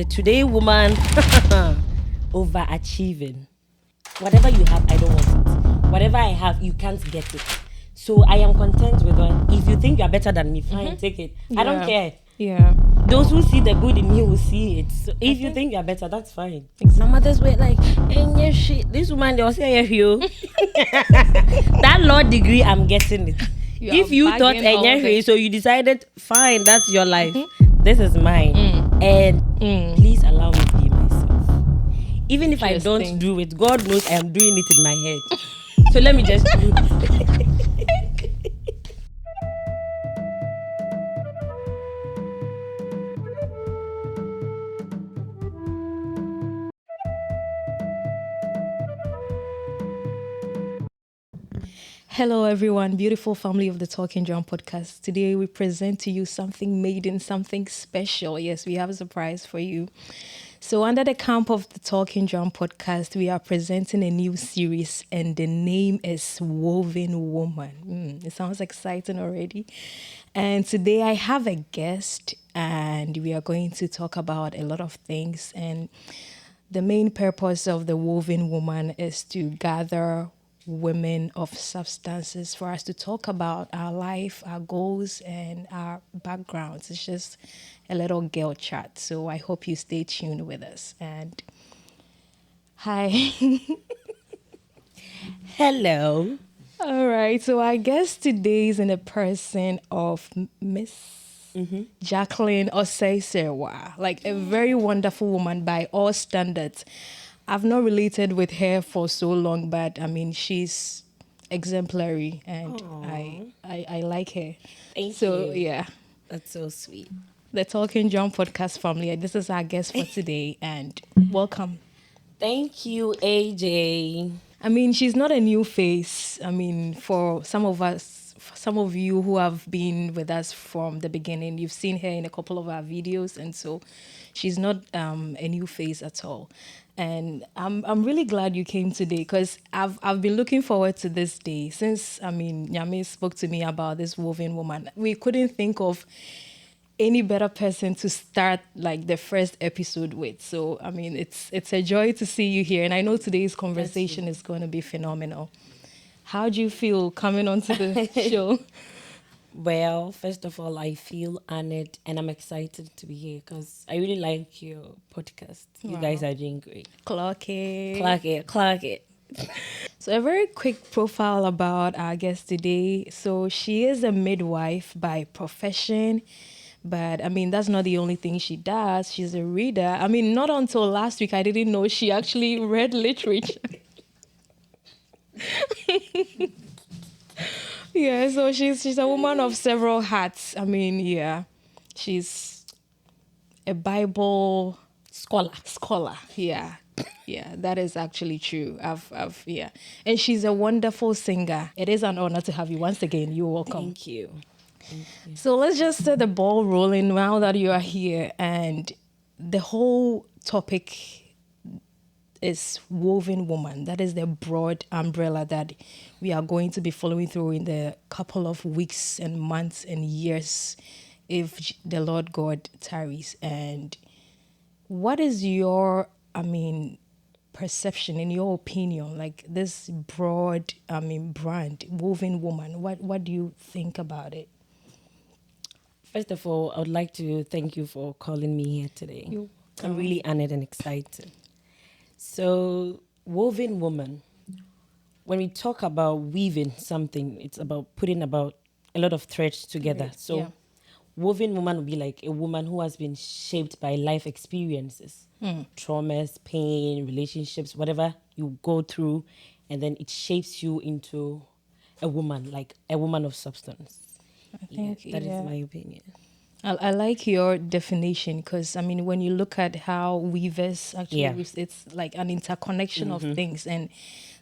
The today woman overachieving. Whatever you have, I don't want it. Whatever I have, you can't get it. So I am content with it. If you think you are better than me, fine, take it. I don't care. Yeah. Those who see the good in me will see it. So if you think you're better, that's fine. Exactly. My mothers were like, hey, shit, this woman, they will say, you. That law degree, I'm getting it. If you thought, so you decided, fine, that's your life. This is mine. And please allow me to be myself. Even if I don't do it, God knows I am doing it in my head. So let me just do it. Hello, everyone, beautiful family of the Talking Drum podcast. Today, we present to you something maiden, something special. Yes, we have a surprise for you. So, under the camp of the Talking Drum podcast, we are presenting a new series, and the name is Woven Woman. It sounds exciting already. And today, I have a guest, and we are going to talk about a lot of things. And the main purpose of the Woven Woman is to gather women of substances for us to talk about our life, our goals, and our backgrounds. It's just a little girl chat. So I hope you stay tuned with us. And hi. Hello. All right. So I guess today is in the person of Miss Jackline Osei Serwaa, like a very wonderful woman by all standards. I've not related with her for so long, but I mean, she's exemplary and I like her. Thank So, you. yeah, That's so sweet. the Talking John podcast family, this is our guest for today and welcome. Thank you, AJ. I mean, she's not a new face. I mean, for some of us, for some of you who have been with us from the beginning, you've seen her in a couple of our videos, and so she's not a new face at all. And I'm really glad you came today because I've been looking forward to this day since Nyame spoke to me about this woven woman. We couldn't think of any better person to start like the first episode with. So I mean, it's a joy to see you here, and I know today's conversation is going to be phenomenal. How do you feel coming onto the show? Well, first of all, I feel honored and I'm excited to be here because I really like your podcast. You guys are doing great. Clock it. Clock it. So a very quick profile about our guest today. So she is a midwife by profession. But I mean, that's not the only thing she does. She's a reader. I mean, not until last week I didn't know she actually read literature. Yeah, so she's a woman of several hats. I mean, yeah, she's a Bible scholar. Yeah, yeah, that is actually true. Yeah, and she's a wonderful singer. It is an honor to have you once again. You're welcome. Thank you. So let's just set the ball rolling now that you are here, and the whole topic is woven woman. That is the broad umbrella that we are going to be following through in the couple of weeks and months and years if the Lord God tarries. And what is your, perception, in your opinion, like this broad, brand, woven woman? What do you think about it? First of all, I would like to thank you for calling me here today. I'm really honored and excited. So, woven woman, when we talk about weaving something, it's about putting about a lot of threads together. Right. So, Yeah. woven woman would be like a woman who has been shaped by life experiences, traumas, pain, relationships, whatever you go through, and then it shapes you into a woman, like a woman of substance. I think That is my opinion. I like your definition because I mean when you look at how weavers actually it's like an interconnection of things, and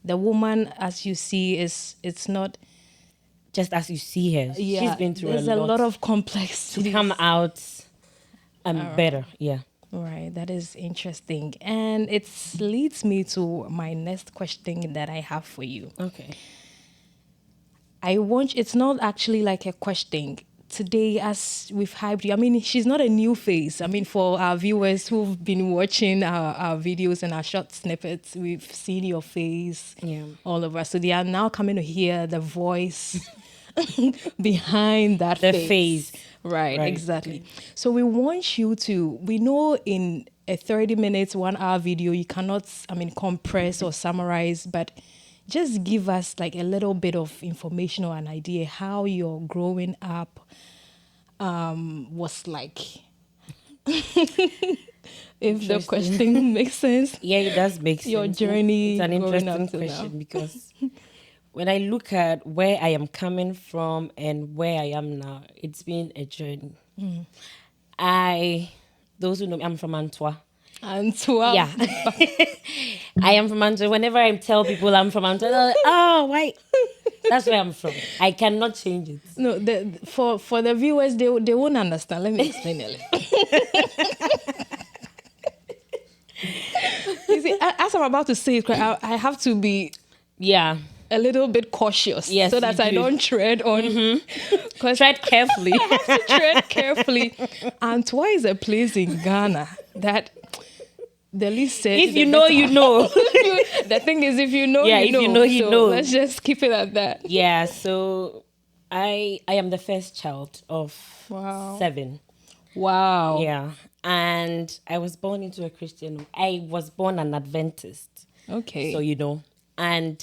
the woman as you see it's not Just as you see her, she's been through there's a lot of complexity to come out better. Yeah. Right, that is interesting, and it leads me to my next question that I have for you. Okay. I want it's not actually like a question today, as we've hyped you, I mean, she's not a new face. I mean, for our viewers who've been watching our videos and our short snippets, we've seen your face all over. So they are now coming to hear the voice behind that face. Right, exactly. Okay. So we want you to, we know in a 30 minutes, 1 hour video, you cannot, I mean, compress or summarize, but just give us like a little bit of information or an idea how your growing up was like. If the question makes sense. Yeah, it does make sense. Your journey. It's an interesting question because when I look at where I am coming from and where I am now, it's been a journey. Those who know me, I'm from Antwerp. Antwerp. Yeah. I am from Antwerp. Whenever I tell people I'm from Antwerp, they're like, oh, why? That's where I'm from. I cannot change it. No, for the viewers, they won't understand. Let me explain a little. You see, as I'm about to say it, I have to be a little bit cautious so that I don't tread on. Tread carefully. I have to tread carefully. Antwerp is a place in Ghana that the least said. If you know, you know. The thing is, if you know, you know. If you know, you know. Let's just keep it at that. Yeah, so I am the first child of 7. Wow. Yeah. And I was born into a Christian. I was born an Adventist. Okay. So, you know. And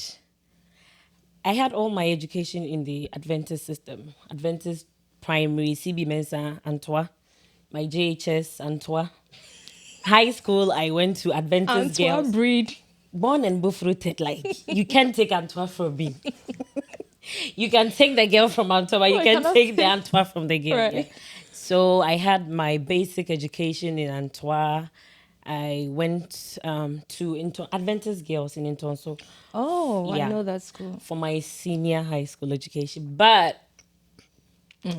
I had all my education in the Adventist system. Adventist primary, CB Mensa, Antwerp. My JHS, Antwerp. High school, I went to Adventist Antwerp girls. breed. Born and buff-rooted, like, you can't take Antwerp from me. You can take the girl from Antwerp, but you can take the Antwerp from the girl. Right. Yeah. So I had my basic education in Antwerp. I went into Adventist girls in Intonso. Oh, I know that school. For my senior high school education. But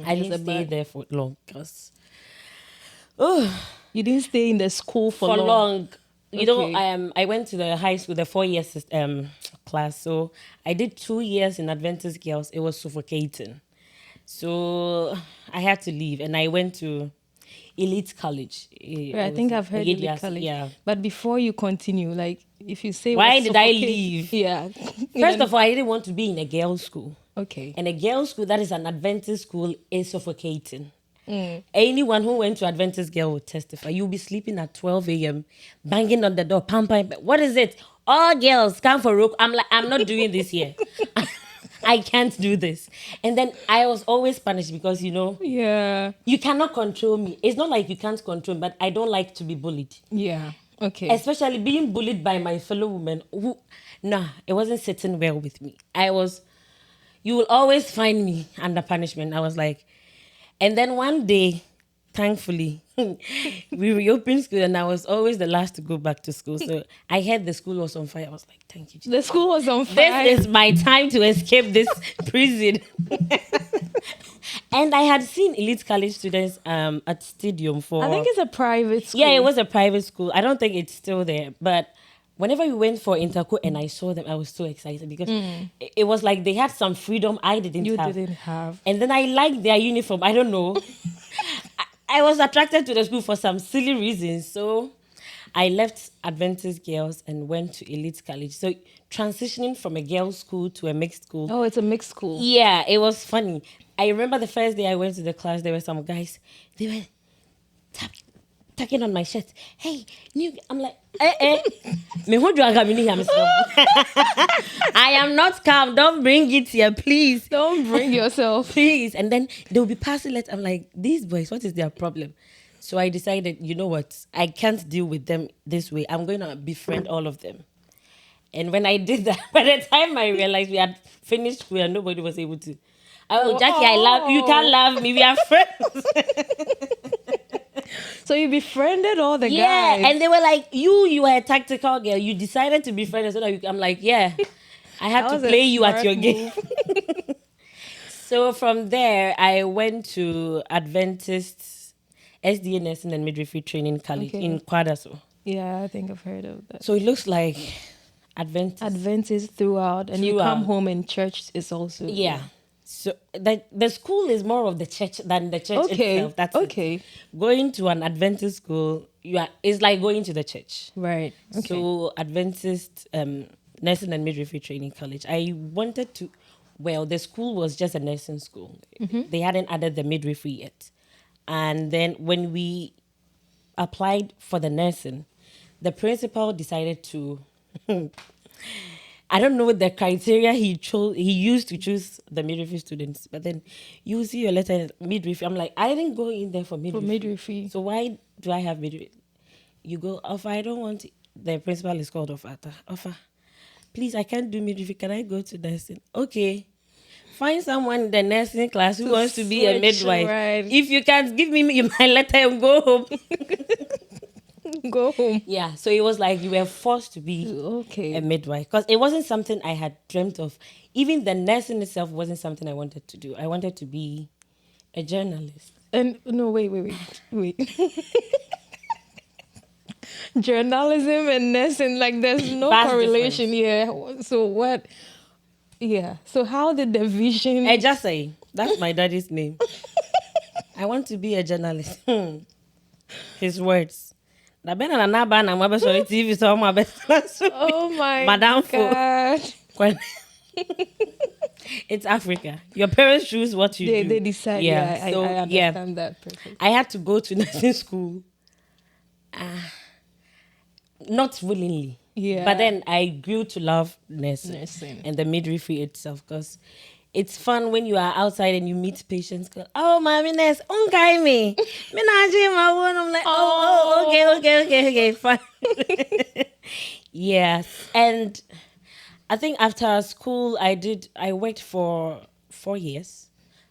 I didn't stay there for long because... You didn't stay in the school for long. You know, I went to the high school, the 4-year class. So I did 2 years in Adventist girls. It was suffocating. So I had to leave and I went to Elite College. I think I've heard Elite College. Yeah. But before you continue, like if you say why did I leave? Yeah. First of all, I didn't want to be in a girls' school. Okay. And a girls' school that is an Adventist school is suffocating. Anyone who went to Adventist girl will testify. You'll be sleeping at 12 a.m., banging on the door, pam. What is it? All girls come for rook. I'm like, I'm not doing this here. I can't do this. And then I was always punished because, you know, you cannot control me. It's not like you can't control me, but I don't like to be bullied. Yeah. Okay. Especially being bullied by my fellow women who, it wasn't sitting well with me. You will always find me under punishment. I was like, and then one day, thankfully, we reopened school and I was always the last to go back to school. So I heard the school was on fire. I was like, thank you, Jesus. The school was on fire. This is my time to escape this prison. And I had seen Elite College students at Stadium for... I think it's a private school. Yeah, it was a private school. I don't think it's still there. But whenever we went for Interco and I saw them, I was so excited because it was like they had some freedom I didn't have. You didn't have. And then I liked their uniform. I don't know. I was attracted to the school for some silly reasons. So I left Adventist girls and went to Elite College. So transitioning from a girls' school to a mixed school. Oh, it's a mixed school. Yeah, it was funny. I remember the first day I went to the class, there were some guys. They were tucking on my shirt. Hey, I'm like, Me who do I come in here? I am not calm. Don't bring it here, please. Don't bring yourself. Please. And then they'll be passing it. I'm like, these boys, what is their problem? So I decided, you know what? I can't deal with them this way. I'm going to befriend all of them. And when I did that, by the time I realized we had finished school and nobody was able to. Oh, Jackie, I love you. Can't love me. We are friends. So you befriended all the guys. Yeah, and they were like, you were a tactical girl. You decided to befriend us. So I'm like, yeah, I had to play you at your game. So from there, I went to Adventist SDA Nursing and Midwifery Training College in Kwadaso. Yeah, I think I've heard of that. So it looks like Adventist throughout. And you come home and church is also... Yeah. So the school is more of the church than the church itself. That's okay. Going to an Adventist school, it's like going to the church. Right. Okay. So Adventist nursing and midwifery training college. I wanted to. Well, the school was just a nursing school. They hadn't added the midwifery yet. And then when we applied for the nursing, the principal decided to. I don't know the criteria he used to choose the midwifery students, but then you see your letter midwifery. I'm like, I didn't go in there for midwifery. So why do I have midwifery? You go, Offer, I don't want it. The principal is called Offer, please, I can't do midwifery. Can I go to nursing? Okay. Find someone in the nursing class who wants to be a midwife. Right. If you can't give me my letter and go home. Go home. Yeah, so it was like you were forced to be a midwife because it wasn't something I had dreamt of. Even the nursing itself wasn't something I wanted to do. I wanted to be a journalist. And no, wait. Journalism and nursing, like there's no correlation here. So what? Yeah. So how did the vision? I just say that's my daddy's name. I want to be a journalist. His words. Oh my God. It's Africa. Your parents choose what you do. They decide. Yeah, so, I understand that perfectly. I had to go to nursing school. Not willingly. Yeah. But then I grew to love nursing. And the midwifery itself because it's fun when you are outside and you meet patients. Go, oh, mommy, nurse, unkai me. I'm like, okay, fine. Yes. And I think after school, I worked for 4 years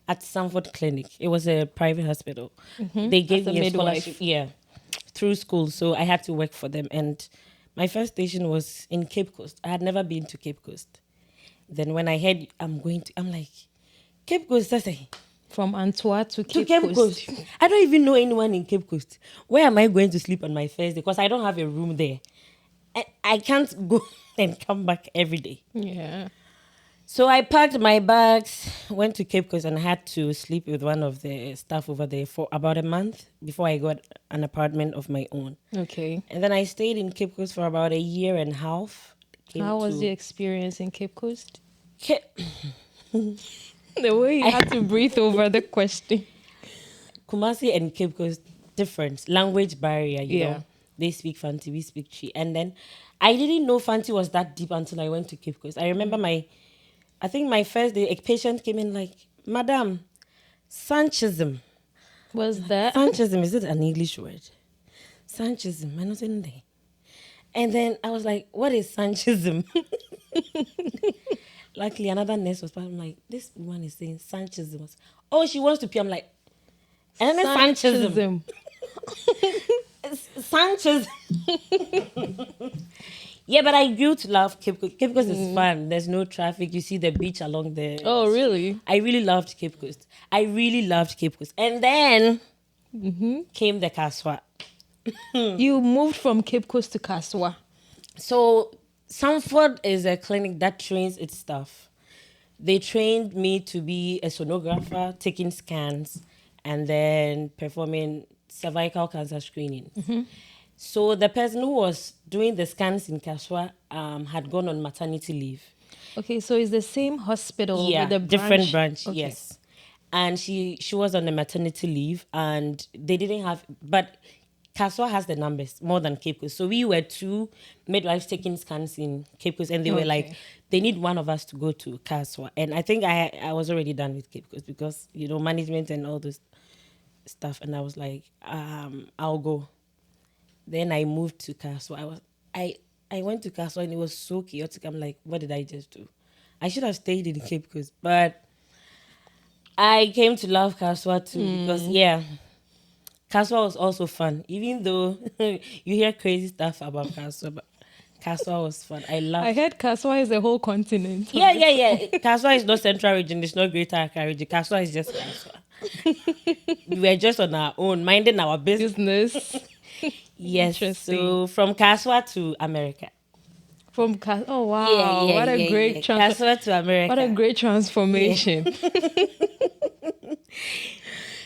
at Sanford Clinic. It was a private hospital. They gave me a scholarship, through school. So I had to work for them. And my first station was in Cape Coast. I had never been to Cape Coast. Then when I heard I'm like, Cape Coast, I say. From Antwerp to Cape Coast. I don't even know anyone in Cape Coast. Where am I going to sleep on my first day? Because I don't have a room there. I can't go and come back every day. Yeah. So I packed my bags, went to Cape Coast and had to sleep with one of the staff over there for about a month before I got an apartment of my own. Okay. And then I stayed in Cape Coast for about a year and a half. How was the experience in Cape Coast? The way you had to breathe over the question. Kumasi and Cape Coast, different. Language barrier, you know. They speak Fanti, we speak Chi. And then I didn't know Fanti was that deep until I went to Cape Coast. I remember I think my first day, a patient came in like, Madam, Sanchism. What's that? Sanchism, is it an English word? Sanchism, I know there. And then I was like, what is Sanchism? Luckily, another nurse was part. I'm like, this woman is saying Sanchism. Oh, she wants to pee. I'm like, and then Sanchism. Sanchism. Yeah, but I grew to love Cape Coast. Cape Coast is fun. There's no traffic. You see the beach along there. Oh, really? I really loved Cape Coast. And then came the Kaswa. You moved from Cape Coast to Kaswa. So Sanford is a clinic that trains its staff. They trained me to be a sonographer, taking scans, and then performing cervical cancer screening. So the person who was doing the scans in Kaswa had gone on maternity leave. Okay, so it's the same hospital with a branch? Different branch, okay. Yes. And she was on the maternity leave, and they didn't have, but Kaswa has the numbers more than Cape Coast. So we were 2 midwives taking scans in Cape Coast, and they were like, they need one of us to go to Kaswa. And I think I was already done with Cape Coast because, you know, management and all this stuff. And I was like, I'll go. Then I moved to Kaswa. I went to Kaswa and it was so chaotic. I'm like, what did I just do? I should have stayed in Cape Coast. But I came to love Kaswa too because, Kaswa was also fun. Even though you hear crazy stuff about Kaswa, but Kaswa was fun. I heard Kaswa is a whole continent. Yeah. Kaswa is not Central Region. It's not Greater Accra Region. Kaswa is just Kaswa. We were just on our own, minding our business. Yes. So from Kaswa to America. Oh wow! What a great transfer to America. What a great transformation.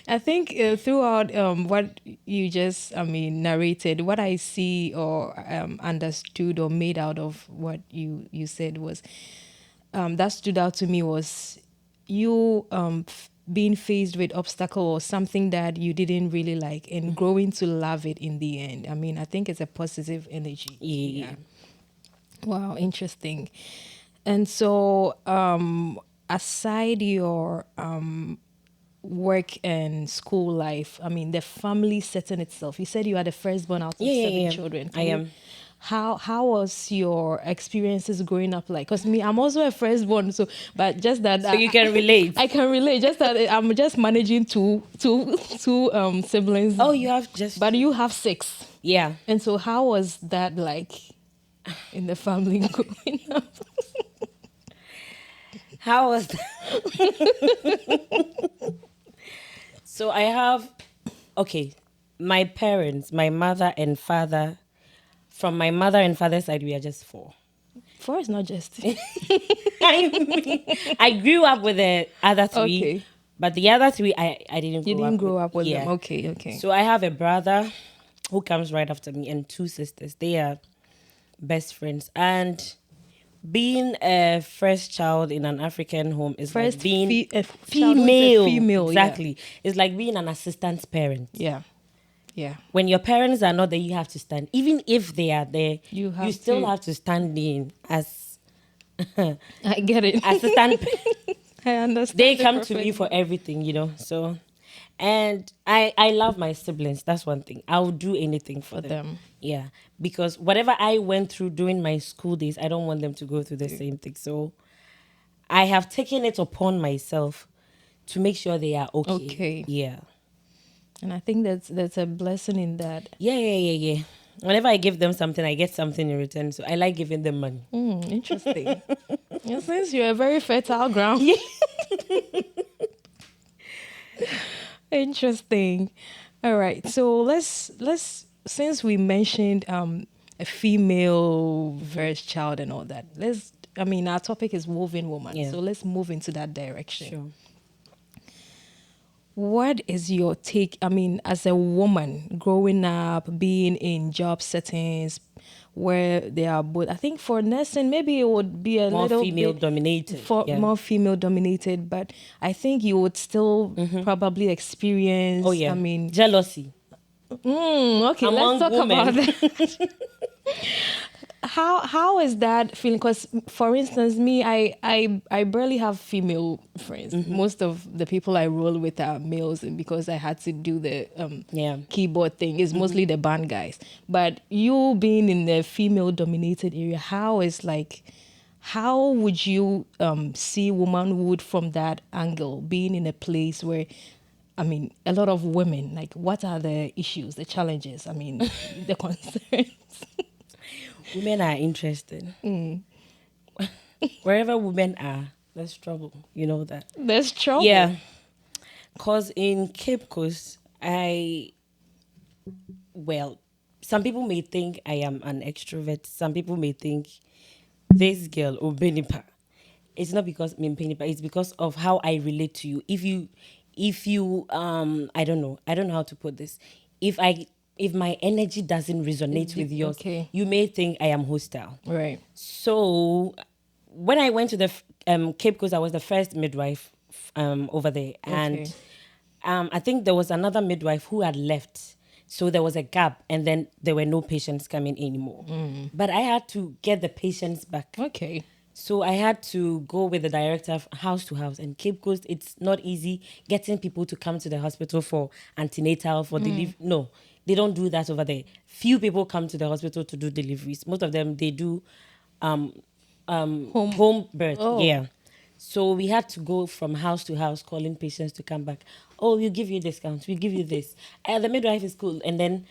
I think throughout what you just, narrated, what I see or understood or made out of what you said was, that stood out to me was you being faced with obstacle or something that you didn't really like and growing to love it in the end. I mean, I think it's a positive energy. Yeah. Wow, interesting. And so, aside your work and school life, I mean, the family setting itself. You said you are the firstborn out of seven children. I am. How was your experiences growing up like? Because me, I'm also a firstborn, so but just that. So you can relate. I can relate. Just that I'm just managing two siblings. Oh, you have just. But you have 6. Yeah. And so, how was that like in the family growing up? How was that? So I have, my parents, my mother and father. From my mother and father's side, we are just 4. 4 is not just. I grew up with the other 3. Okay. But the other 3, I didn't grow up with. You didn't grow up with them. Okay. So I have a brother who comes right after me and 2 sisters. They are best friends. And being a first child in an African home is like being female. Exactly. Yeah. It's like being an assistant parent. Yeah. When your parents are not there, you have to stand. Even if they are there, you still have to stand in as. I get it. Assistant. I understand. They come to me for everything, So, and I love my siblings. That's one thing. I will do anything for them. Yeah, because whatever I went through during my school days, I don't want them to go through the same thing. So, I have taken it upon myself to make sure they are okay. Yeah. And I think that's a blessing in that. Yeah. Whenever I give them something, I get something in return. So I like giving them money. Interesting. And since you're a very fertile ground. Interesting. All right. So let's since we mentioned a female first child and all that, our topic is woven woman. Yeah. So let's move into that direction. Sure. What is your take? I mean, as a woman growing up, being in job settings where they are both, I think for nursing, maybe it would be a more little female bit dominated. More female dominated, but I think you would still probably experience, jealousy. Okay, among let's talk women. about that. How is that feeling? Because, for instance, me, I barely have female friends. Most of the people I roll with are males, and because I had to do the keyboard thing, it's mostly the band guys. But you being in the female-dominated area, how would you see womanhood from that angle? Being in a place where, a lot of women, like, what are the issues, the challenges? The concerns. Women are interested. Wherever women are, there's trouble. You know that. There's trouble? Yeah. Because in Cape Coast, some people may think I am an extrovert. Some people may think this girl, Obenipa. It's not because I'm Penipa, it's because of how I relate to you. If you, I don't know how to put this. If my energy doesn't resonate with yours, you may think I am hostile. Right. So when I went to the Cape Coast, I was the first midwife over there. And I think there was another midwife who had left. So there was a gap, and then there were no patients coming anymore. But I had to get the patients back. Okay. So I had to go with the director house to house. And Cape Coast, it's not easy getting people to come to the hospital for antenatal, for delivery. No. They don't do that over there. Few people come to the hospital to do deliveries. Most of them, they do home birth. Oh. Yeah. So we had to go from house to house calling patients to come back. Oh, we'll give you discounts. We'll give you this. The midwife is cool. And then,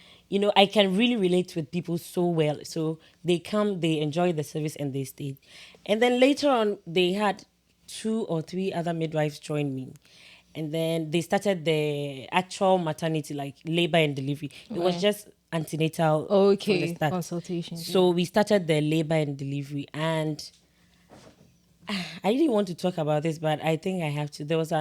I can really relate with people so well. So they come, they enjoy the service, and they stayed. And then later on, they had 2 or 3 other midwives join me. And then they started the actual maternity, like labor and delivery. It was just antenatal from the start. Consultation. So we started the labor and delivery, and I didn't want to talk about this, but I think I have to. There was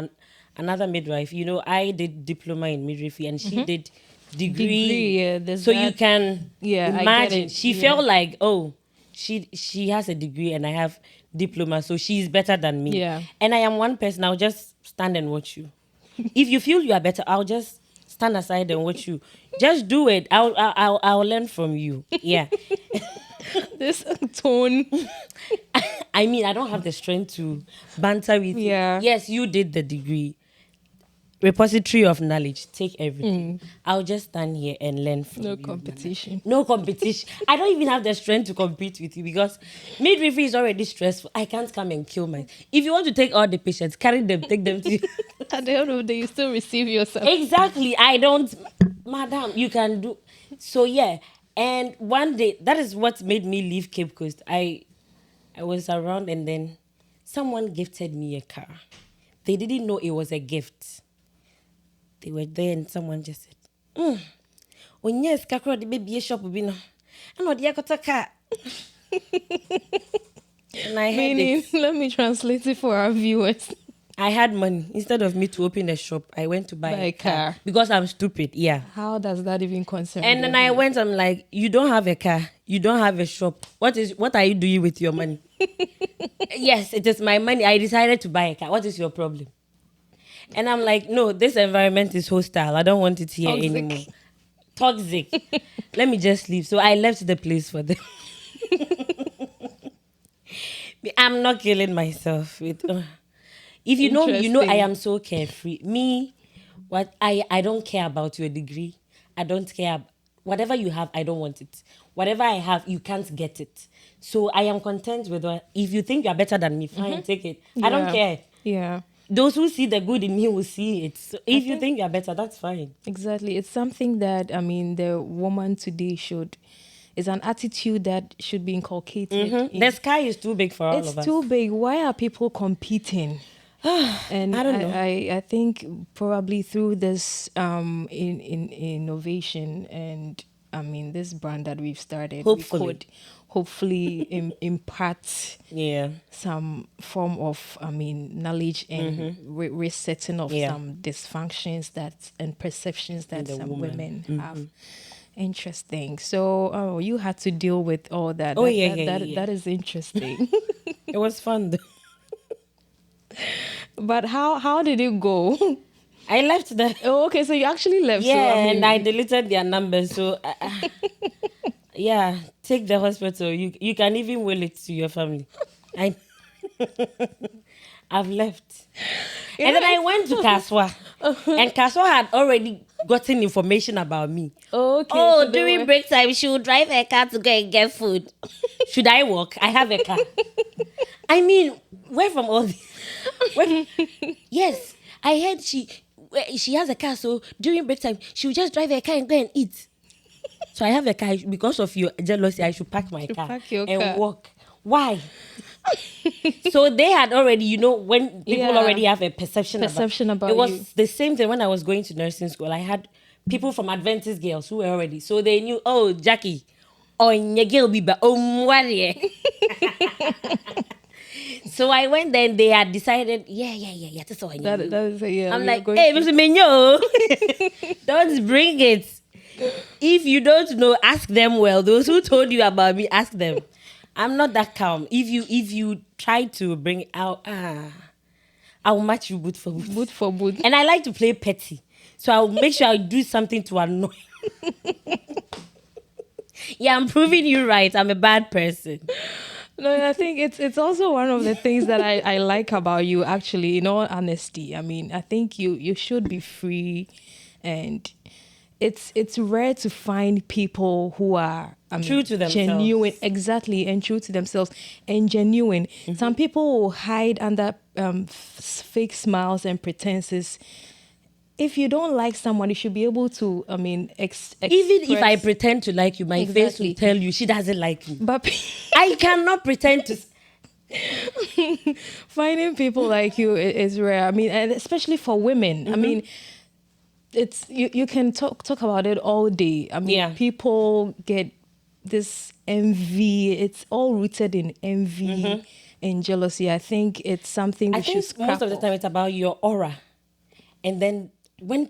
another midwife. You know, I did diploma in midwifery, and she did degree. So you can imagine. She felt like, oh, she has a degree and I have diploma, so she's better than me. Yeah. And I am one person. I'll just stand and watch you. If you feel you are better, I'll just stand aside and watch you. Just do it. I'll learn from you. Yeah. This tone. I mean, I don't have the strength to banter with you. Yes, you did the degree. Repository of knowledge. Take everything. I'll just stand here and learn from you. No competition. I don't even have the strength to compete with you because midwifery is already stressful. I can't come and kill myself. If you want to take all the patients, carry them, take them to you. At the end of the day, you still receive yourself. Exactly. I don't. Madam, you can do. So, yeah. And one day, that is what made me leave Cape Coast. I was around and then someone gifted me a car. They didn't know it was a gift. They were there and someone just said, when yes, kakro the baby shop will be no. I know the got a car. And I had it. Let me translate it for our viewers. I had money. Instead of me to open a shop, I went to buy a car. Because I'm stupid, yeah. How does that even concern And then I went, I'm like, you don't have a car. You don't have a shop. What are you doing with your money? Yes, it is my money. I decided to buy a car. What is your problem? And I'm like, no, this environment is hostile. I don't want it here anymore. Toxic. Let me just leave. So I left the place for them. I'm not killing myself with... If you know, I am so carefree. Me, I don't care about your degree. I don't care. Whatever you have, I don't want it. Whatever I have, you can't get it. So I am content with what... If you think you are better than me, fine, take it. I don't care. Yeah. Those who see the good in me will see it. So if you think you're better, that's fine. Exactly. It's something that, I mean, the woman today it's an attitude that should be inculcated. The sky is too big for all of us. It's too big. Why are people competing? And I don't know. I think probably through this in innovation and, I mean, this brand that we've started, we could hopefully impart some form of, I mean, knowledge and resetting of some dysfunctions and perceptions that some women have. Interesting. So, you had to deal with all that. That is interesting. It was fun though. But how did it go? I left the... Oh, okay, so you actually left. Yeah, so, and I deleted their numbers. So, yeah, take the hospital. You can even will it to your family. I've left. And then I went to Kaswa. And Kaswa had already gotten information about me. Okay. Oh, so during break time, she would drive her car to go and get food. Should I walk? I have a car. I mean, where from all this? Yes, I heard she has a car, so during break time, she would just drive her car and go and eat. So I have a car. Because of your jealousy, I should pack my car and walk. Why? So they had already, when people already have a perception about it was you. The same thing when I was going to nursing school. I had people from Adventist girls who were already, so they knew, oh, Jackie, oh, Nyegil Biba, oh, Mwarie. So I went there and they had decided, that's all I knew. I'm like, hey, Mr. Menyo, don't bring it. If you don't know, ask them well. Those who told you about me, ask them. I'm not that calm. If you try to bring it out, I'll match you boot for boot. Boot for boot. And I like to play petty. So I'll make sure I do something to annoy. Yeah, I'm proving you right. I'm a bad person. No, I think it's also one of the things that I like about you, actually, in all honesty. I mean, I think you should be free, and it's rare to find people who are true to themselves. Genuine, exactly, and true to themselves and genuine. Mm-hmm. Some people will hide under fake smiles and pretenses. If you don't like someone, you should be able to, even if I pretend to like you, my face will tell you she doesn't like me. But I cannot pretend to. Finding people like you is rare. I mean, and especially for women. Mm-hmm. I mean, it's you can talk about it all day. I mean, people get this envy. It's all rooted in envy and jealousy. I think it's something we should scrap most of the time it's about your aura. And then when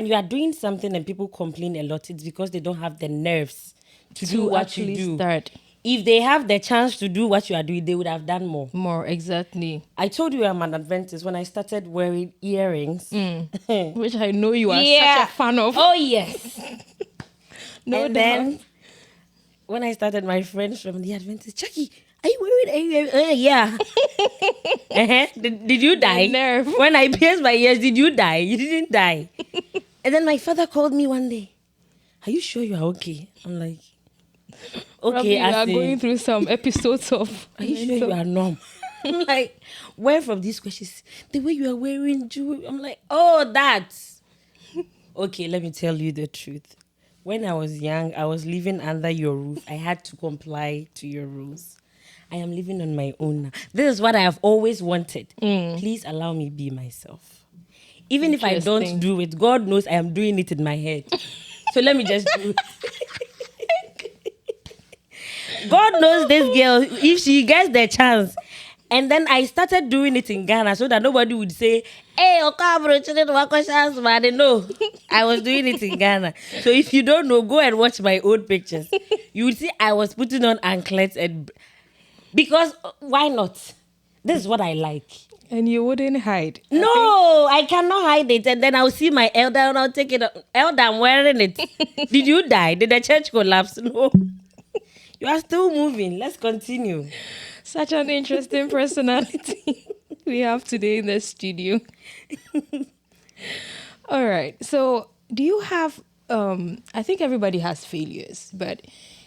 you are doing something and people complain a lot, it's because they don't have the nerves to do what you do. Start. If they have the chance to do what you are doing, they would have done more. More, exactly. I told you I'm an Adventist when I started wearing earrings. Which I know you are such a fan of. Oh, yes. No doubt. Then when I started, my friends from the Adventist, Chucky, are you wearing earrings? Yeah. Did you die? Nerve. When I pierced my ears, did you die? You didn't die. And then my father called me one day. Are you sure you are okay? I'm like, okay. You are going through some episodes of... Are you sure you are normal? I'm like, where from these questions? The way you are wearing jewelry. I'm like, oh, that's... Okay, let me tell you the truth. When I was young, I was living under your roof. I had to comply to your rules. I am living on my own now. This is what I have always wanted. Please allow me be myself. Even if I don't do it, God knows I am doing it in my head. So let me just do it. God knows this girl, if she gets the chance. And then I started doing it in Ghana so that nobody would say, hey, no, I was doing it in Ghana. So if you don't know, go and watch my old pictures. You will see I was putting on anklets and... Because why not? This is what I like. And you wouldn't hide. No, I cannot hide it. And then I'll see my elder and I'll take it up. Elder, I'm wearing it. Did you die? Did the church collapse? No. You are still moving. Let's continue. Such an interesting personality we have today in the studio. All right. So do you have, I think everybody has failures, but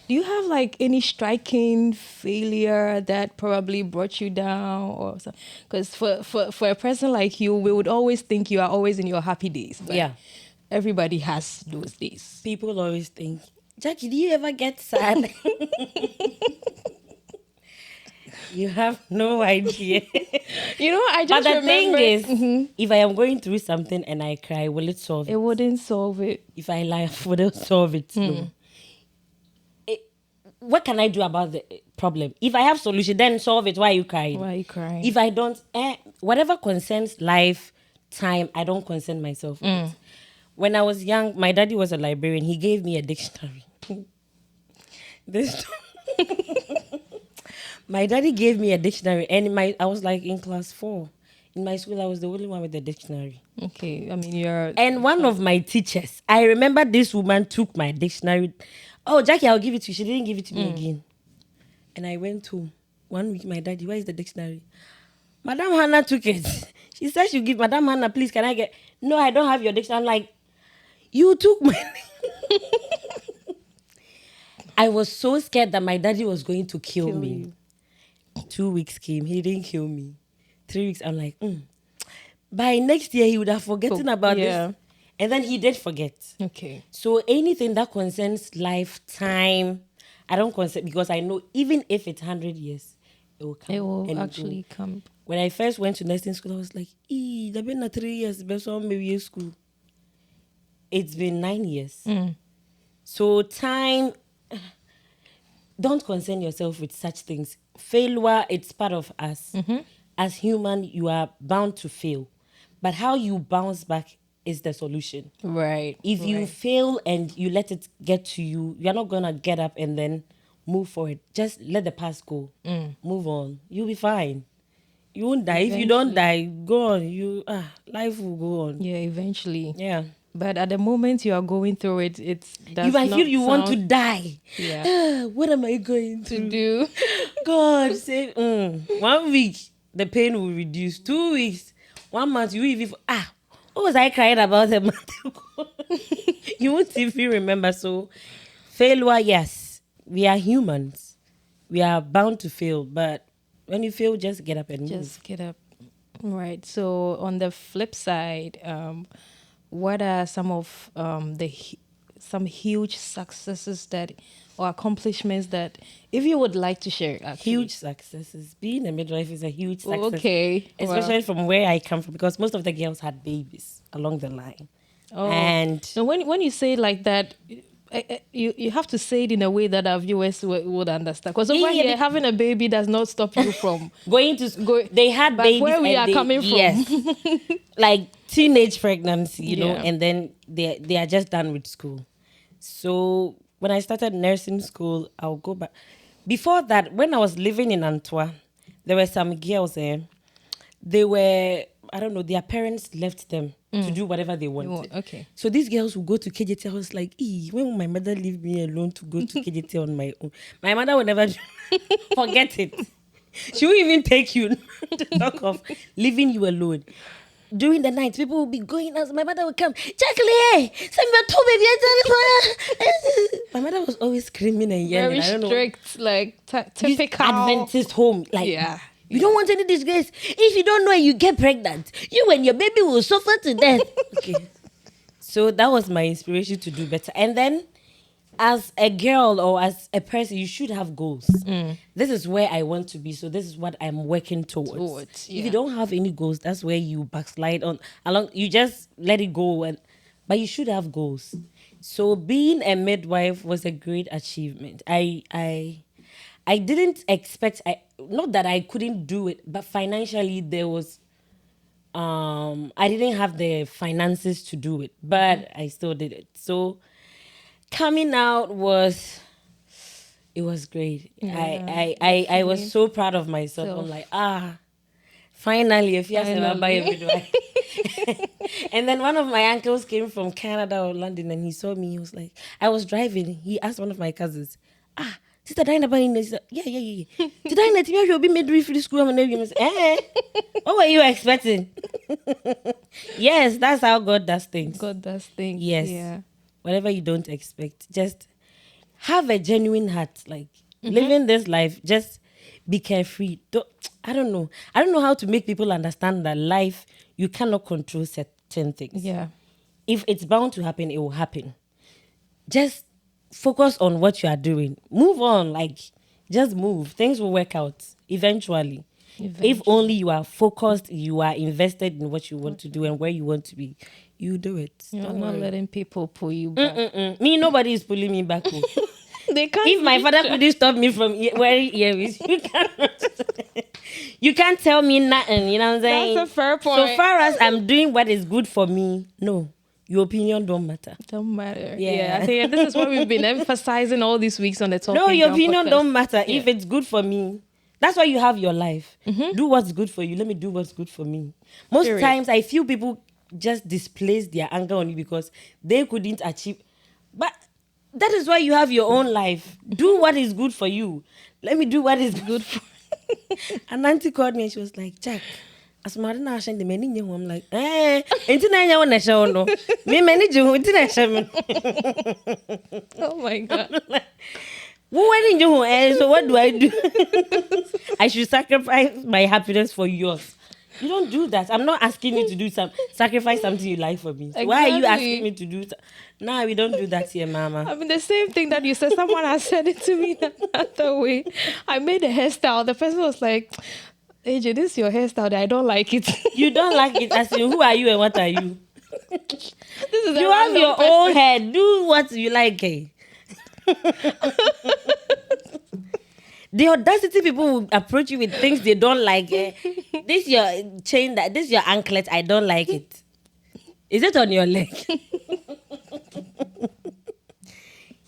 do you have like any striking failure that probably brought you down or something? Because for a person like you, we would always think you are always in your happy days. But everybody has those days. People always think, Jackie, do you ever get sad? You have no idea. I just But the remember... thing is, if I am going through something and I cry, will it solve it? It wouldn't solve it. If I laugh, will it solve it? No. What can I do about the problem? If I have solution, then solve it. Why are you crying? Why are you crying? If I don't, whatever concerns life, time, I don't concern myself with it. When I was young, my daddy was a librarian. He gave me a dictionary. My daddy gave me a dictionary, and I was like in class 4. In my school, I was the only one with the dictionary. Okay, I mean, you're... And one of my teachers, I remember this woman took my dictionary. Oh, Jackie, I'll give it to you. She didn't give it to me again. And I went home. 1 week, my daddy, where is the dictionary? Madam Hannah took it. She said she'll give Madam Hannah, please, can I get... No, I don't have your dictionary. I'm like, you took my... I was so scared that my daddy was going to kill me. You. 2 weeks came. He didn't kill me. 3 weeks, I'm like, by next year, he would have forgotten about this. And then he did forget. Okay. So anything that concerns lifetime, I don't concern, because I know even if it's 100 years, it will come. It will actually come. When I first went to nursing school, I was like, there been 3 years, but so maybe school. It's been 9 years. So time, don't concern yourself with such things. Failure, it's part of us. As human, you are bound to fail. But how you bounce back is the solution. Right. If you fail and you let it get to you, you're not going to get up and then move forward. Just let the past go. Move on. You'll be fine. You won't die. Eventually. If you don't die, go on. Life will go on. Yeah, eventually. Yeah. But at the moment you are going through it, you might feel you want to die. Yeah. What am I going to do? God save. 1 week, the pain will reduce. 2 weeks, 1 month, you even... what was I crying about a month ago? You won't even remember. So, failure, yes. We are humans. We are bound to fail. But when you fail, just get up and move. Just get up. Right. So, on the flip side, what are some of some huge successes or accomplishments that, if you would like to share? Actually. Huge successes. Being a midwife is a huge success. Okay. Especially from where I come from, because most of the girls had babies along the line. And so when you say it like that, you have to say it in a way that our viewers would understand. Because over here, having a baby does not stop you from going to school. They had but babies. Where we are coming from, like teenage pregnancy, you know, Yeah. and then they are just done with school. So when I started nursing school, I'll go back. Before that, when I was living in Antwerp, there were some girls there. They were, I don't know, their parents left them to do whatever they wanted. Okay. So these girls would go to KJT. I was like, when will my mother leave me alone to go to KJT on my own? My mother would never forget it. She won't even take you to talk of leaving you alone. During the night, people will be going out. My mother would come, Jackline, send me a two baby. My mother was always screaming and yelling. Very I don't strict, know. like typical Adventist home. Like, Yeah. You don't want any disgrace. If you don't know you get pregnant, you and your baby will suffer to death. Okay. So that was my inspiration to do better. And then as a girl or as a person, you should have goals. This is where I want to be. So this is what I'm working towards. Yeah. If you don't have any goals, that's where you backslide on along. You just let it go. But you should have goals. So being a midwife was a great achievement. I didn't expect, not that I couldn't do it, but financially there was, I didn't have the finances to do it, but I still did it. So coming out it was great. Yeah, I was so proud of myself. I'm like, finally, if you ask me buy a midwife. And then one of my uncles came from Canada or London and he saw me. He was like, I was driving. He asked one of my cousins, Sister Diana, yeah. Did I not you be midwifery school? What were you expecting? Yes, that's how God does things. God does things. Yes. Yeah. Whatever you don't expect, just have a genuine heart. Like living this life, just be carefree. I don't know how to make people understand that life, you cannot control certain things. Yeah. If it's bound to happen, it will happen. Just focus on what you are doing. Move on. Like, just move. Things will work out eventually. If only you are focused, you are invested in what you want to do and where you want to be, you do it. You're not letting people pull you back. Me, nobody is pulling me back. They can't. If my father couldn't stop me from wearing earrings, you can't tell me nothing. You know what I'm saying? That's a fair point. So far as I'm doing what is good for me, no. Your opinion don't matter. Don't matter. Yeah. I think this is what we've been emphasizing all these weeks on the Talking No, your Drum opinion podcast. don't matter. If it's good for me, that's why you have your life. Do what's good for you. Let me do what's good for me. Most times, I feel people just displace their anger on you because they couldn't achieve. But that is why you have your own life. Do what is good for you. Let me do what is good for And auntie called me and she was like, Jack, as Marina Ashan, the many new, I'm like, ain't I want to show no? Me manage you, Oh my God. So what do I do? I should sacrifice my happiness for yours. You don't do that. I'm not asking you to do sacrifice something you like for me. So why are you asking me to do that? No, we don't do that here, Mama. I mean, the same thing that you said, someone has said it to me another way. I made a hairstyle. The person was like, AJ, this is your hairstyle. I don't like it. You don't like it? As in, who are you and what are you? This is you have your own hair. Do what you like, eh? The audacity people will approach you with things they don't like. This your chain, this your anklet. I don't like it. Is it on your leg?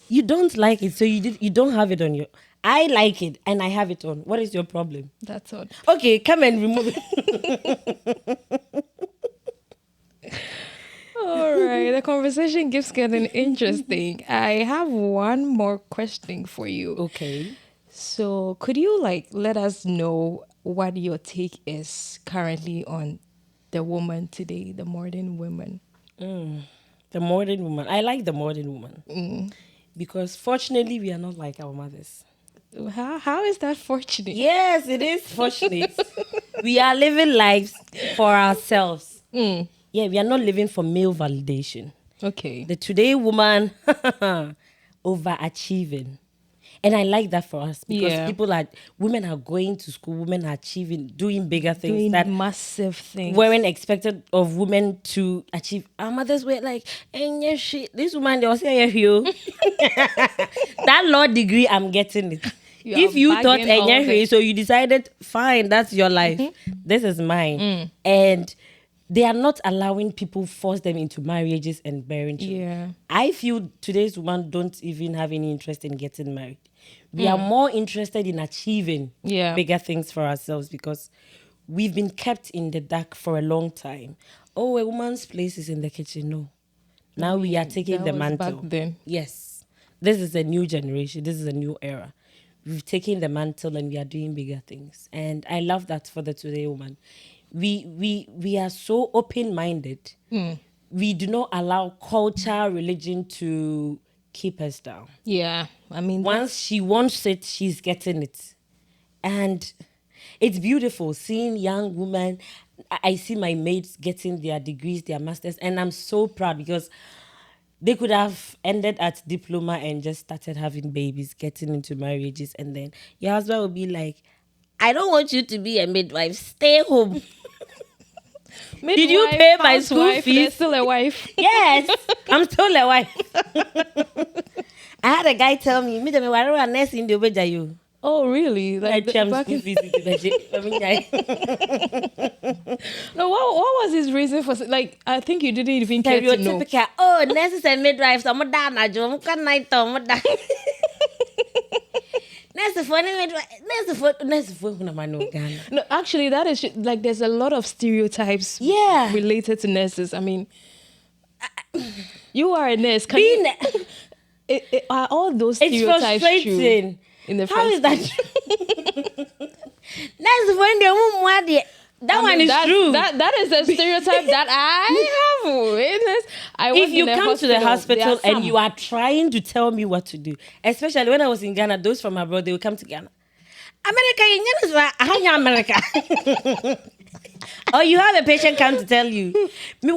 You don't like it, so you don't have it on your. I like it and I have it on. What is your problem? That's all. Okay, come and remove it. All right, the conversation keeps getting interesting. I have one more question for you. Okay. So could you let us know what your take is currently on the woman today, the modern woman? The modern woman. I like the modern woman. Because fortunately, we are not like our mothers. How is that fortunate? Yes, it is fortunate. We are living lives for ourselves. Yeah, we are not living for male validation. Okay. The today woman overachieving. And I like that for us because women are going to school, women are achieving, doing bigger things. Doing that massive things. Weren't expected of women to achieve. Our mothers were like, this woman, they also hear you. That law degree, I'm getting it. If you thought so you decided, fine, that's your life. This is mine. And they are not allowing people force them into marriages and bearing children. Yeah. I feel today's women don't even have any interest in getting married. We are more interested in achieving bigger things for ourselves because we've been kept in the dark for a long time. Oh, a woman's place is in the kitchen. No. Now we are taking the mantle. Back then. Yes. This is a new generation. This is a new era. We've taken the mantle and we are doing bigger things. And I love that for the today woman. We are so open-minded. We do not allow culture, religion to keep us down. Yeah. I mean, once she wants it, she's getting it. And it's beautiful seeing young women. I see my mates getting their degrees, their masters, and I'm so proud because they could have ended at diploma and just started having babies, getting into marriages, and then your husband will be like, I don't want you to be a midwife. Stay home. Midwife, did you pay my school fees? Still a wife. Yes, I'm still a wife. I had a guy tell me, oh, really? Like school fees. No, what was his reason for, like, I think you didn't even care to know. Oh, nurses and midwives, I'm done. No, actually, that is like there's a lot of stereotypes related to nurses. I mean, you are a nurse. Are all those stereotypes true? In the How is that true? That one is true. That is a stereotype that I have witnessed. If you come to the hospital and you are trying to tell me what to do, especially when I was in Ghana, those from abroad, they would come to Ghana. America. Or you have a patient come to tell you, yeah,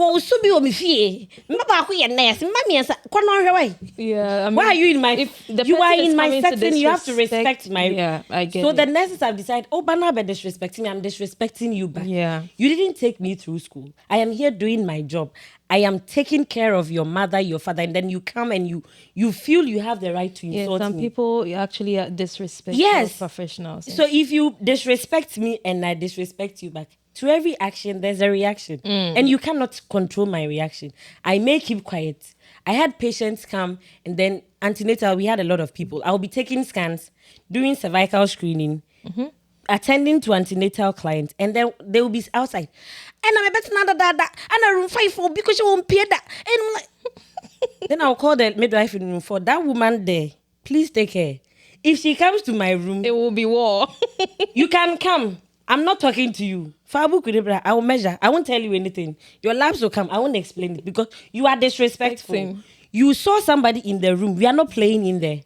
I mean, why are you in my? You are in my setting. You have to respect my. Yeah, I get so it. The nurses have decided, oh, but not by disrespecting me. I'm disrespecting you back. Yeah. You didn't take me through school. I am here doing my job. I am taking care of your mother, your father, and then you come and you feel you have the right to insult me. Some people actually disrespect professionals. Yes. So if you disrespect me and I disrespect you back, to every action, there's a reaction. And you cannot control my reaction. I may keep quiet. I had patients come and then antenatal, we had a lot of people. I'll be taking scans, doing cervical screening, attending to antenatal clients, and then they will be outside. And I'm a better and a room 5 because you won't pay that. And I'm like, then I'll call the midwife in room 4. That woman there, please take care. If she comes to my room, it will be war. You can come. I'm not talking to you. I will measure. I won't tell you anything. Your labs will come. I won't explain it because you are disrespectful. You saw somebody in the room. We are not playing in there.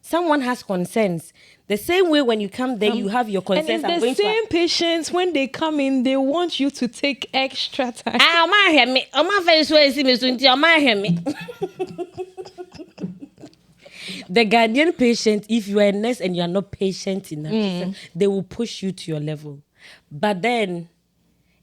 Someone has concerns. The same way when you come there, you have your concerns. And the same patients, when they come in, they want you to take extra time. The Ghanaian patient, if you are a nurse and you are not patient enough, they will push you to your level. But then,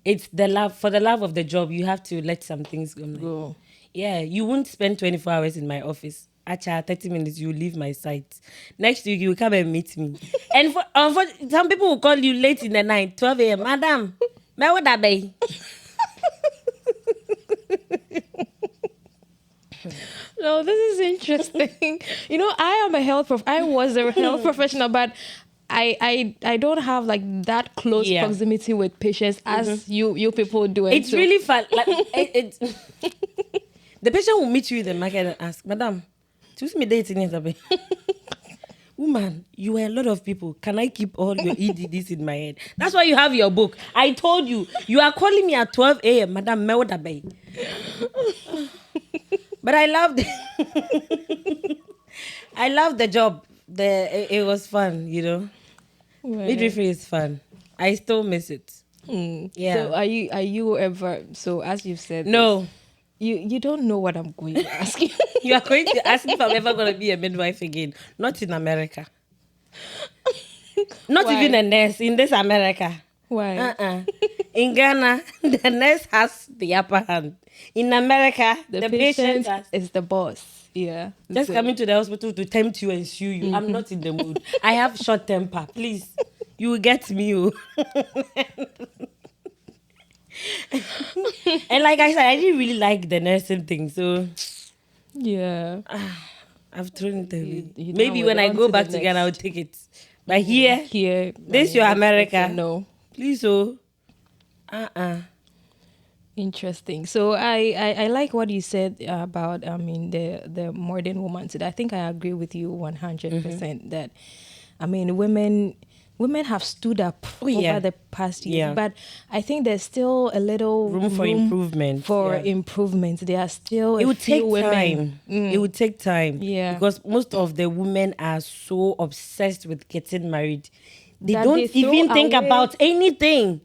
it's the love, for the love of the job, you have to let some things go. Yeah, you won't spend 24 hours in my office. Acha, 30 minutes, you leave my site. Next week, you will come and meet me. And for some people will call you late in the night, 12 a.m. Madam, where would that be? No, this is interesting. You know, I was a health professional, but I don't have like that close proximity with patients as you people do. It's really fun. Like the patient will meet you in the market and ask, Madam, choose me dating yesterday. Woman, you are a lot of people. Can I keep all your EDDs in my head? That's why you have your book. I told you. You are calling me at 12 a.m. Madam Mewda Bay. But I loved it. I loved the job. It was fun, you know. Right. Midwifery is fun. I still miss it. Yeah. So are you ever, so as you've said, no. You don't know what I'm going to ask you. You are going to ask if I'm ever going to be a midwife again. Not in America. Not Why? even a nurse in this America. Why? In Ghana, the nurse has the upper hand. In America, the patient is the boss. Yeah. Just coming to the hospital to tempt you and sue you. I'm not in the mood. I have short temper. Please, you will get me. And like I said, I didn't really like the nursing thing. So, yeah. I've thrown it away. You Maybe when I go back to Ghana, I'll take it. But here, this your America. No. Please, Interesting. So I like what you said about the modern woman today. I think I agree with you 100% that women have stood up over the past years, but I think there's still a little room for improvement. There are still it would take women. Time. It would take time. Yeah. Because most of the women are so obsessed with getting married. They don't even think about anything.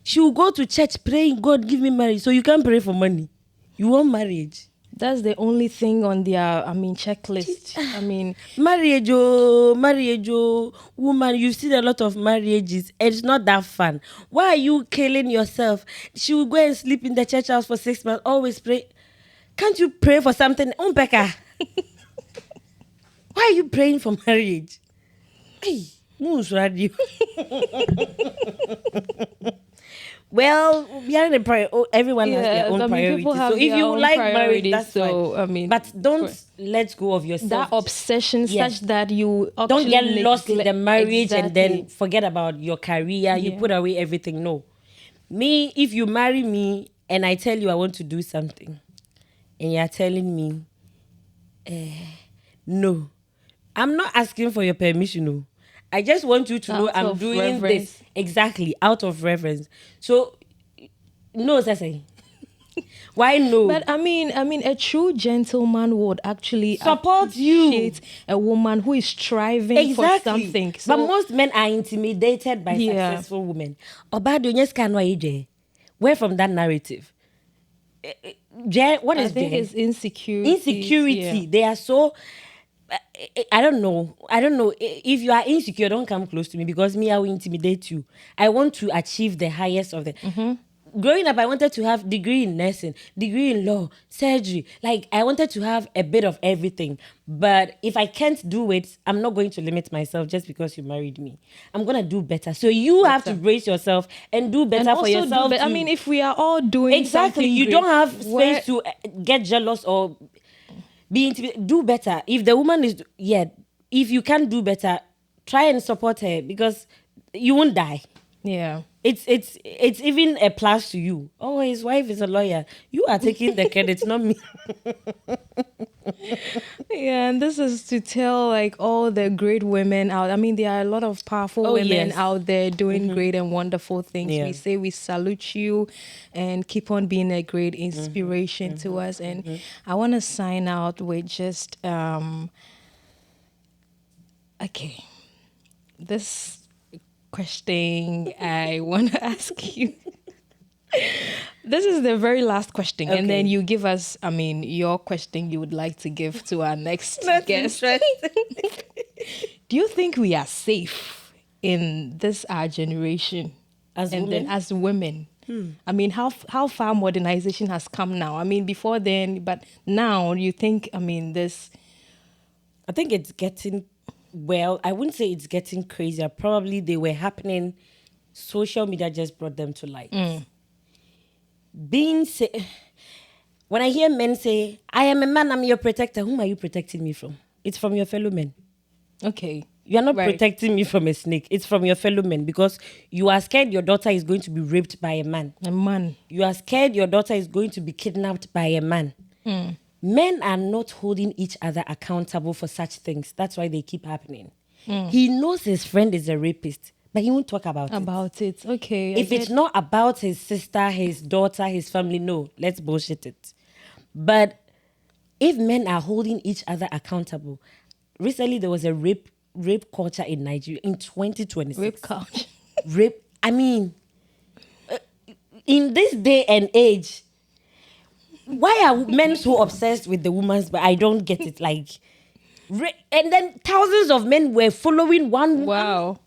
She will go to church praying, God, give me marriage. So you can't pray for money. You want marriage. That's the only thing on their, checklist. Marriage, woman, you've seen a lot of marriages. It's not that fun. Why are you killing yourself? She will go and sleep in the church house for 6 months, always pray. Can't you pray for something? Umpeka. Why are you praying for marriage? Hey, Moose Radio. Well, we are in a prayer. Everyone has their own priorities. So if you like marriage, that's fine. But don't let go of yourself. That obsession, such that you don't get lost in the marriage and then forget about your career. You put away everything. No. Me, if you marry me and I tell you I want to do something, and you're telling me, no, I'm not asking for your permission. No. I just want you to know I'm doing this exactly out of reverence. So, no, Sese. Why no? But a true gentleman would actually support you. A woman who is striving for something. So, but most men are intimidated by successful women. Where from that narrative? What is I think it's insecurity. Insecurity. They are so. I don't know. If you are insecure, don't come close to me, because me, I will intimidate you. I want to achieve the highest of the. Growing up, I wanted to have degree in nursing, degree in law, surgery. Like, I wanted to have a bit of everything. But if I can't do it, I'm not going to limit myself just because you married me. I'm going to do better. So you have to brace yourself and do better for yourself. If we are all doing exactly, you don't have space to get jealous or do better. If the woman is if you can't do better, try and support her, because you won't die. Yeah. It's even a plus to you. Oh, his wife is a lawyer. You are taking the credit, not me. Yeah, and this is to tell like all the great women out. There are a lot of powerful women out there doing great and wonderful things. Yeah. We say we salute you and keep on being a great inspiration to us. And I want to sign out with just okay. This question I want to ask you. This is the very last question, and then you give us, your question you would like to give to our next guest. Do you think we are safe in this our generation as women? Then as women? How far modernization has come now? Before then, but now you think, this? I think it's getting. Well, I wouldn't say it's getting crazier. Probably they were happening. Social media just brought them to light. When I hear men say, I am a man, I'm your protector, whom are you protecting me from? It's from your fellow men. Okay. You are not protecting me from a snake. It's from your fellow men, because you are scared your daughter is going to be raped by a man. A man. You are scared your daughter is going to be kidnapped by a man. Men are not holding each other accountable for such things. That's why they keep happening. He knows his friend is a rapist, but he won't talk about it. Okay. If it's not about his sister, his daughter, his family, no, let's bullshit it. But if men are holding each other accountable, recently there was a rape culture in Nigeria in 2026. Rape culture. In this day and age, why are men so obsessed with the woman's? But I don't get it. Like, And then thousands of men were following one. Wow.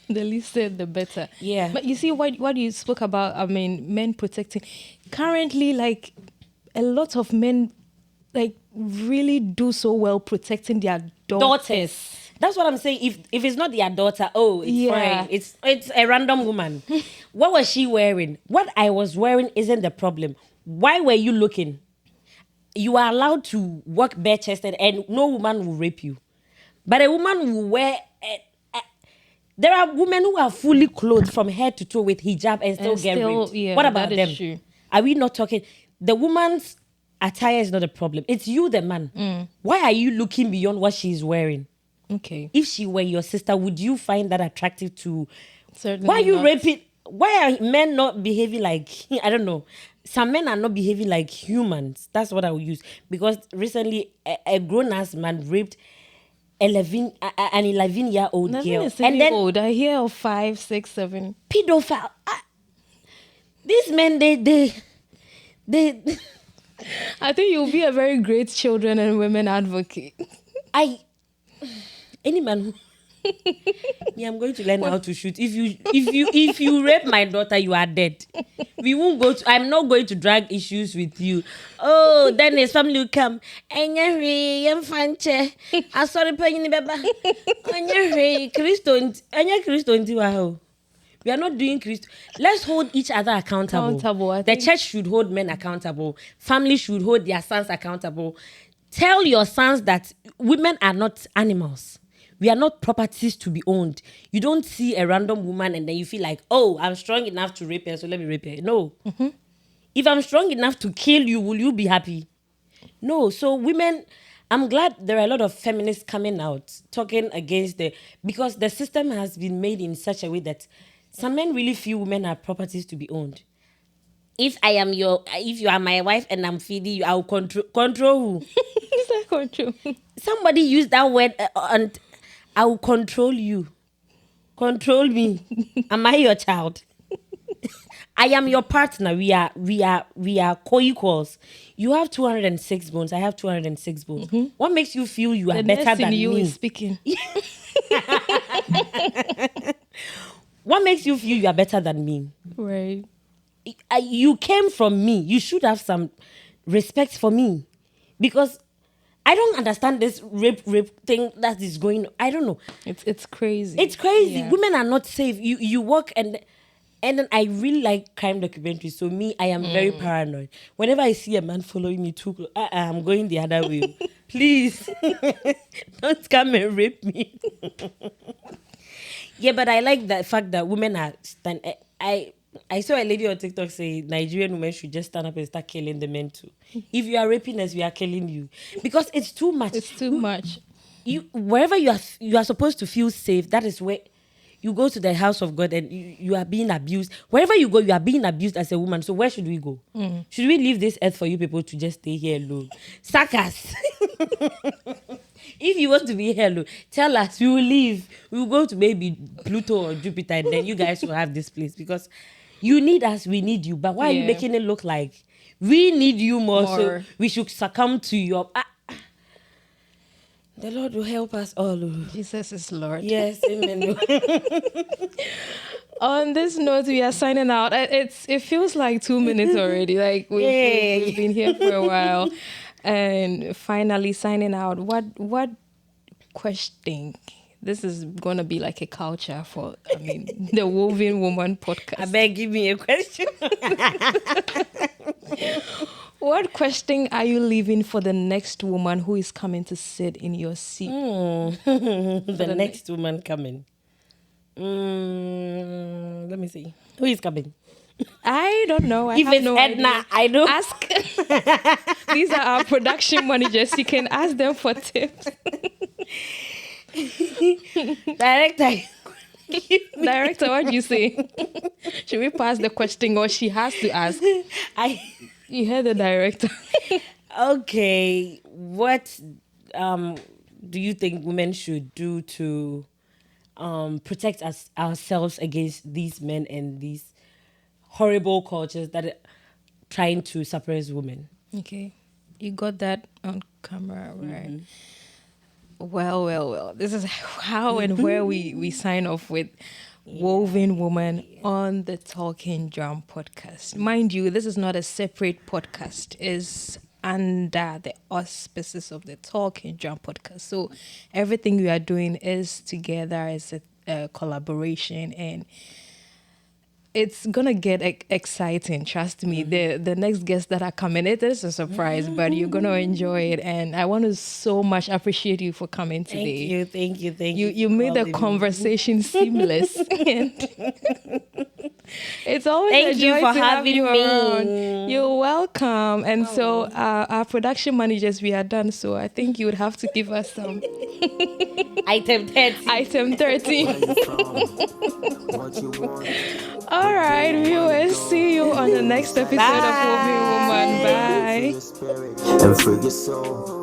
The least said, the better. Yeah. But you see, what you spoke about, I mean, men protecting. Currently, like, a lot of men, like, really do so well protecting their daughters. That's what I'm saying. If it's not their daughter, it's fine. It's a random woman. What was she wearing? What I was wearing isn't the problem. Why were you looking? You are allowed to walk bare-chested and no woman will rape you. But a woman will wear... there are women who are fully clothed from head to toe with hijab and still get raped. Yeah, what about them? True. Are we not talking... The woman's attire is not a problem. It's you, the man. Why are you looking beyond what she's wearing? Okay. If she were your sister, would you find that attractive to... Certainly Why are you not. raping... Why are men not behaving like... I don't know. Some men are not behaving like humans. That's what I will use. Because recently, a grown-ass man raped an 11-year-old girl. Is and then old. I hear of 5, 6, 7. Pedophile. These men, they I think you'll be a very great children and women advocate. Any man who... Yeah, I'm going to learn how to shoot. If you rape my daughter, you are dead. We won't go to... I'm not going to drag issues with you. Oh, then his family will come. I'm sorry, we are not doing Christ. Let's hold each other accountable. The church should hold men accountable. Family should hold their sons accountable. Tell your sons that women are not animals. We are not properties to be owned. You don't see a random woman and then you feel like, oh, I'm strong enough to rape her, so let me rape her. No. If I'm strong enough to kill you, will you be happy? No. So women, I'm glad there are a lot of feminists coming out talking against because the system has been made in such a way that some men really feel women are properties to be owned. If you are my wife and I'm feeding you, I'll control who? Is that control? Somebody used that word and I will control you. Control me. Am I your child? I am your partner. We are co-equals. You have 206 bones. I have 206 bones. What makes you feel you are better than you me? Is speaking. What makes you feel you are better than me? Right. You came from me. You should have some respect for me, because I don't understand this rape thing that is going on. I don't know. It's crazy. It's crazy. Yeah. Women are not safe. You walk and then I really like crime documentaries. So me, I am very paranoid. Whenever I see a man following me too close, I'm going the other way. Please, don't come and rape me. Yeah, but I like the fact that women are I saw a lady on TikTok say Nigerian women should just stand up and start killing the men too. If you are raping us, we are killing you. Because it's too much. It's too much. Wherever you are supposed to feel safe, that is where you go to the house of God and you are being abused. Wherever you go, you are being abused as a woman. So where should we go? Should we leave this earth for you people to just stay here alone? Sack us. If you want to be here alone, tell us. We will leave. We will go to maybe Pluto or Jupiter and then you guys will have this place, because you need us, we need you. But why are you making it look like we need you more. So we should succumb to your... The Lord will help us all. Jesus is Lord. Yes, amen. On this note, we are signing out. It feels like 2 minutes already. Like we've been here for a while. And finally signing out. What question? This is going to be like a culture for, the Woven Woman podcast. I beg, give me a question. What question are you leaving for the next woman who is coming to sit in your seat? The next woman coming. Let me see. Who is coming? I don't know. If it's Edna, I don't. Ask. These are our production managers. You can ask them for tips. Director, what do you say? Should we pass the question or she has to ask? You heard the director. Okay. What do you think women should do to protect ourselves against these men and these horrible cultures that are trying to suppress women? Okay. You got that on camera, right? Well. This is how and where we sign off with Woven Woman on the Talking Drum podcast. Mind you, this is not a separate podcast. It's under the auspices of the Talking Drum podcast. So everything we are doing is together as a collaboration, and it's gonna get exciting. Trust me. The next guests that are coming, it is a surprise, but you're gonna enjoy it. And I want to so much appreciate you for coming today. Thank you. You made the conversation seamless. And it's always Thank a you joy for to have having you me. around. You're welcome. And so our production managers, we are done. So I think you would have to give us some Item 30. item 30. All right, viewers. See you on the next episode of Woman Woman. Bye. And free your soul.